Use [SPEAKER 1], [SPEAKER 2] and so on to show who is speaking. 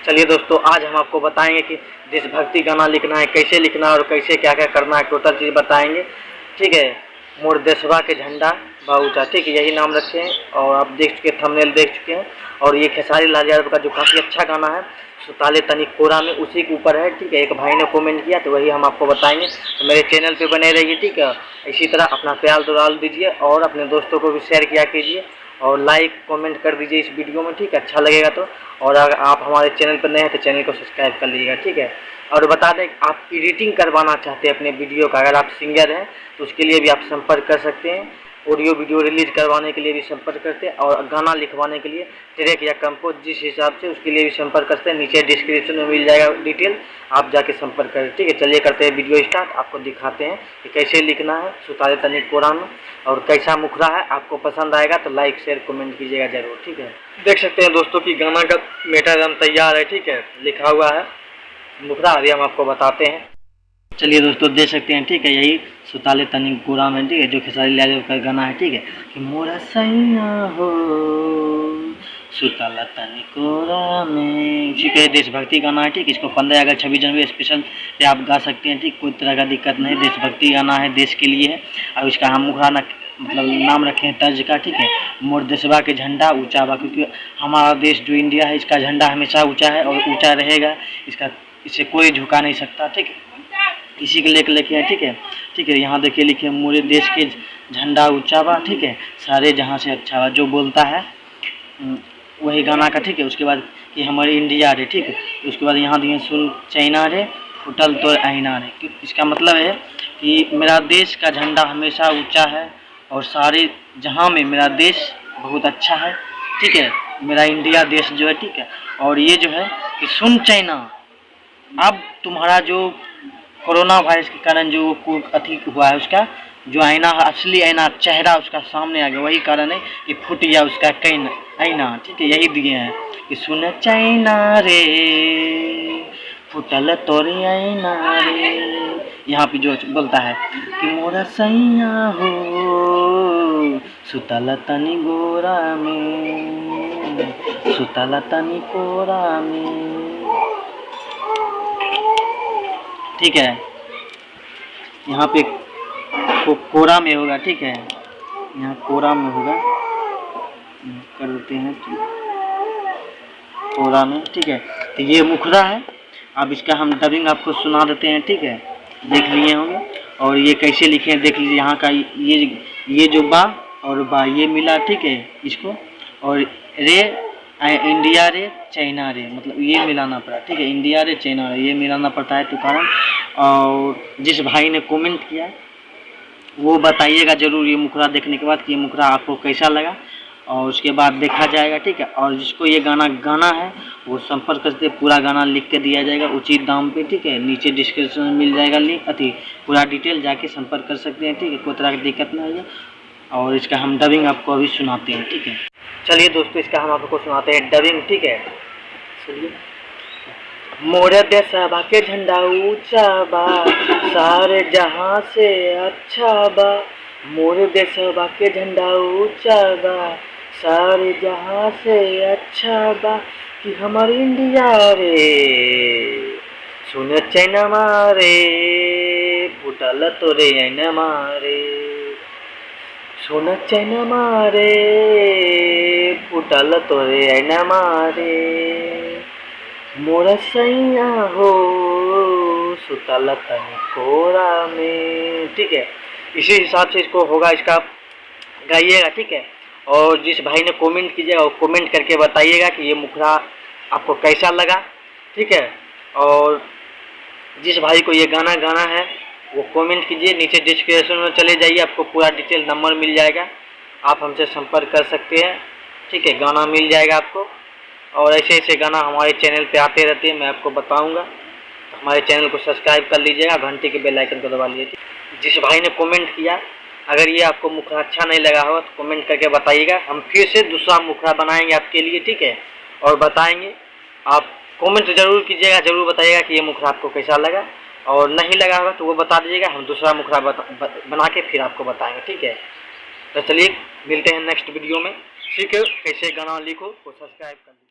[SPEAKER 1] चलिए दोस्तों, आज हम आपको बताएंगे कि देशभक्ति गाना लिखना है, कैसे लिखना है और कैसे क्या क्या करना है, टोटल चीज़ बताएंगे। ठीक है। मोर देशवा के झंडा बा ऊंचा, ठीक है, यही नाम रखे हैं और आप देख चुके, थंबनेल देख चुके हैं। और ये खेसारी लाल यादव का जो काफ़ी अच्छा गाना है सुताले तनिक कोरा में, उसी के ऊपर है। ठीक है, एक भाई ने कमेंट किया तो वही हम आपको बताएंगे। तो मेरे चैनल पे बने रहिए। ठीक है, इसी तरह अपना प्यार दुलाल दीजिए और अपने दोस्तों को भी शेयर किया कीजिए और लाइक कमेंट कर दीजिए इस वीडियो में। ठीक है, अच्छा लगेगा तो। और अगर आप हमारे चैनल पर नए हैं तो चैनल को सब्सक्राइब कर लीजिएगा। ठीक है, और बता दें आप एडिटिंग करवाना चाहते हैं अपने वीडियो का, अगर आप सिंगर हैं तो उसके लिए भी आप संपर्क कर सकते हैं। ऑडियो वीडियो रिलीज करवाने के लिए भी संपर्क करते हैं और गाना लिखवाने के लिए ट्रैक या कंपोज जिस हिसाब से, उसके लिए भी संपर्क करते हैं। नीचे डिस्क्रिप्शन में मिल जाएगा डिटेल, आप जाके संपर्क करें। ठीक है, चलिए करते हैं वीडियो स्टार्ट। आपको दिखाते हैं कि कैसे लिखना है सुताले तनिक कोरा में और कैसा मुखरा है। आपको पसंद आएगा तो लाइक शेयर कमेंट कीजिएगा जरूर। ठीक है, देख सकते हैं दोस्तों कि गाना का मेटाडम तैयार है। ठीक है, लिखा हुआ है मुखरा, अभी हम आपको बताते हैं। चलिए दोस्तों, देख सकते हैं। ठीक है, यही सुताले तनिक कोरा में, ठीक है, जो खेसारी लाल यादव का गाना है। ठीक है, कि मोरा सैया हो सुताला तनिक कोरा में, ठीक है, देशभक्ति गाना है। ठीक, इसको 15 अगस्त 26 जनवरी स्पेशल पे आप गा सकते हैं। ठीक, कोई तरह का दिक्कत नहीं, देशभक्ति गाना है, देश के लिए है। और इसका हम मुखरा ना मतलब नाम रखे हैं तर्ज का। ठीक है, मोर देशवा के झंडा ऊंचा बा, क्योंकि हमारा देश जो इंडिया है इसका झंडा हमेशा ऊंचा है और ऊंचा रहेगा। इसे कोई झुका नहीं सकता। ठीक है, इसी के लेके लिखे हैं। ठीक है, ठीक है, यहाँ देखिए लिखे मोरे देश के झंडा ऊंचा बा। ठीक है, सारे जहाँ से अच्छा बा, जो बोलता है वही गाना का। ठीक है, उसके बाद कि हमारी इंडिया रे। ठीक है, उसके बाद यहाँ दिए सुन चाइना रे फुटल तो आईना रे। इसका मतलब है कि मेरा देश का झंडा हमेशा ऊंचा है और सारे जहाँ में मेरा देश बहुत अच्छा है। ठीक है, मेरा इंडिया देश जो है। ठीक है, और ये जो है कि सुन चाइना, अब तुम्हारा जो कोरोना वायरस के कारण जो अति हुआ है, उसका जो आईना असली आईना चेहरा उसका सामने आ गया, वही कारण है कि फूट गया उसका कैन आईना। ठीक है, यही दिए हैं कि सुन चाइना रे फुटल तोरे आईना रे। यहाँ पे जो बोलता है कि मोरा सैया हो सुतल तनी गोरा में सुतल तनी कोरा में। ठीक है, यहाँ पे कोरा में होगा। ठीक है, यहाँ कोरा में होगा, कर देते हैं कोरा में। ठीक है, तो ये मुखरा है। अब इसका हम डबिंग आपको सुना देते हैं। ठीक है, देख लिए होंगे। और ये कैसे लिखे हैं देख लीजिए। यहाँ का ये जो बा और बा ये मिला। ठीक है, इसको और रे इंडिया रे चाइना रे, मतलब ये मिलाना पड़ा। ठीक है, इंडिया रे चाइना रे ये मिलाना पड़ता है तो कारण। और जिस भाई ने कमेंट किया वो बताइएगा ज़रूर ये मुखरा देखने के बाद कि ये मुखरा आपको कैसा लगा, और उसके बाद देखा जाएगा। ठीक है, और जिसको ये गाना है वो संपर्क करके पूरा गाना लिख के दिया जाएगा उचित दाम पे। ठीक है, नीचे डिस्क्रिप्शन में मिल जाएगा लिंक, पूरा डिटेल जाके संपर्क कर सकते हैं। ठीक है, कोई तरह की दिक्कत नहीं है। और इसका हम डबिंग आपको अभी सुनाते हैं। ठीक है, चलिए दोस्तों, इसका हम आपको सुनाते हैं डबिंग। ठीक है, सुनिए। मोर देशवा के झंडा ऊंचा बा सारे जहां से अच्छा बा। मोर देशवा के झंडा ऊंचा बा सारे जहां से अच्छा बा कि हमारी इंडिया रे सुन चाइना मारे फुटल तोरे आईना मारे सुन चाइना मारे फुटल तोरे आईना मारे मोरा सैया हो सुतल तनी कोरा में। ठीक है, इसी हिसाब से इसको होगा, इसका गाइएगा। ठीक है, और जिस भाई ने कमेंट कीजिएगा वो कमेंट करके बताइएगा कि ये मुखरा आपको कैसा लगा। ठीक है, और जिस भाई को ये गाना है वो कमेंट कीजिए, नीचे डिस्क्रिप्शन में चले जाइए, आपको पूरा डिटेल नंबर मिल जाएगा, आप हमसे संपर्क कर सकते हैं। ठीक है, गाना मिल जाएगा आपको। और ऐसे ऐसे गाना हमारे चैनल पे आते रहते हैं, मैं आपको बताऊंगा। तो हमारे चैनल को सब्सक्राइब कर लीजिएगा, घंटे के बेल आइकन को दबा लीजिए। जिस भाई ने कमेंट किया, अगर ये आपको मुखरा अच्छा नहीं लगा हो तो कमेंट करके बताइएगा, हम फिर से दूसरा मुखरा बनाएंगे आपके लिए। ठीक है, और बताएंगे, आप कमेंट जरूर कीजिएगा, जरूर बताइएगा कि ये मुखरा आपको कैसा लगा, और नहीं लगा होगा तो वो बता दीजिएगा, हम दूसरा मुखरा बना के फिर आपको बताएंगे। ठीक है, तो चलिए मिलते हैं नेक्स्ट वीडियो में। ठीक है, कैसे गाना लिखो वो सब्सक्राइब कर लीजिए।